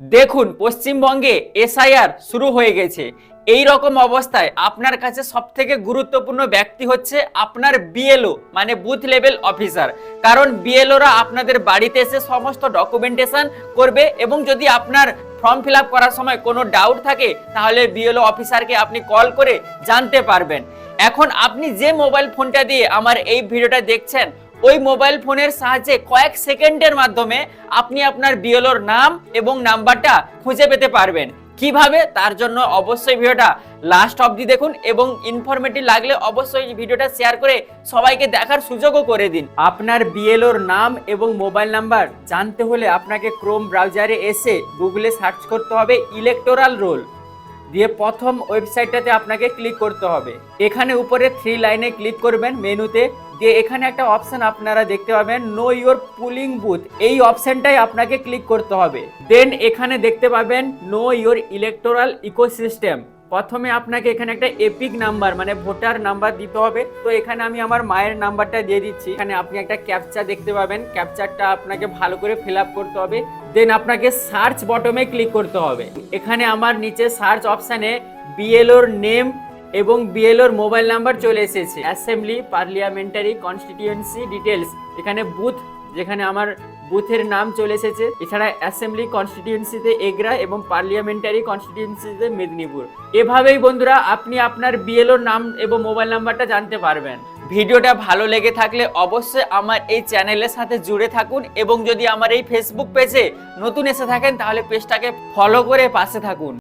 দেখুন পশ্চিমবঙ্গে এসআইআর শুরু হয়ে গেছে। এই রকম অবস্থায় আপনার কাছে সবথেকে গুরুত্বপূর্ণ ব্যক্তি হচ্ছে আপনার বিএলও মানে বুথ লেভেল অফিসার। কারণ বিএলওরা আপনাদের বাড়িতে এসে সমস্ত ডকুমেন্টেশন করবে এবং যদি আপনার ফর্ম ফিল আপ করার সময় কোনো ডাউট থাকে তাহলে বিএলও অফিসারকে আপনি কল করে জানতে পারবেন। এখন আপনি যে মোবাইল ফোনটা দিয়ে আমার এই ভিডিওটা দেখছেন ওই মোবাইল ফোনের সাহায্যে কয়েক সেকেন্ডের মাধ্যমে আপনি আপনার বিএলওর নাম এবং নাম্বারটা খুঁজে পেতে পারবেন। কিভাবে, তার জন্য অবশ্যই ভিডিওটা লাস্ট অবধি দেখুন এবং ইনফরমেটিভ লাগলে অবশ্যই ভিডিওটা শেয়ার করে সবাইকে দেখার সুযোগও করে দিন। আপনার বিএলওর নাম এবং মোবাইল নাম্বার জানতে হলে আপনাকে ক্রোম ব্রাউজারে এসে গুগলে সার্চ করতে হবে ইলেকটোরাল রোল, দিয়ে প্রথম ওয়েবসাইটটাতে আপনাকে ক্লিক করতে হবে। এখানে উপরে 3 লাইনে ক্লিক করবেন মেনুতে, দিয়ে এখানে একটা অপশন আপনারা দেখতে পাবেন নো ইওর পুলিং বুথ, এই অপশনটাই আপনাকে ক্লিক করতে হবে। দেন এখানে দেখতে পাবেন নো ইওর ইলেকটোরাল ইকোসিস্টেম। প্রথমে আপনাকে এখানে একটা এপিক নাম্বার মানে ভোটার নাম্বার দিতে হবে। তো এখানে আমি আমার মায়ের নাম্বারটা দিয়ে দিচ্ছি। এখানে আপনি একটা ক্যাপচা দেখতে পাবেন, ক্যাপচারটা আপনাকে ভালো করে ফিল আপ করতে হবে। দেন আপনাকে সার্চ বটমে ক্লিক করতে হবে। এখানে আমার নিচে সার্চ অপশানে বিএলওর নেম এবং বিএলওর মোবাইল নাম্বার চলে এসেছে। অ্যাসেম্বলি পার্লিয়ামেন্টারি কনস্টিটিউয়েন্সি ডিটেলস, এখানে বুথ, যেখানে আমার বুথের নাম চলে এসেছে। এছাড়া অ্যাসেম্বলি কনস্টিটিউয়েন্সিতে এগরা এবং পার্লিয়ামেন্টারি কনস্টিটিউয়েন্সিতে মেদিনীপুর। এভাবেই বন্ধুরা আপনি আপনার বিএলওর নাম এবং মোবাইল নাম্বারটা জানতে পারবেন। ভিডিওটা ভালো লেগে থাকলে অবশ্যই আমার এই চ্যানেলের সাথে জুড়ে থাকুন এবং যদি আমার এই ফেসবুক পেজে নতুন এসে থাকেন তাহলে পেজটাকে ফলো করে পাশে থাকুন।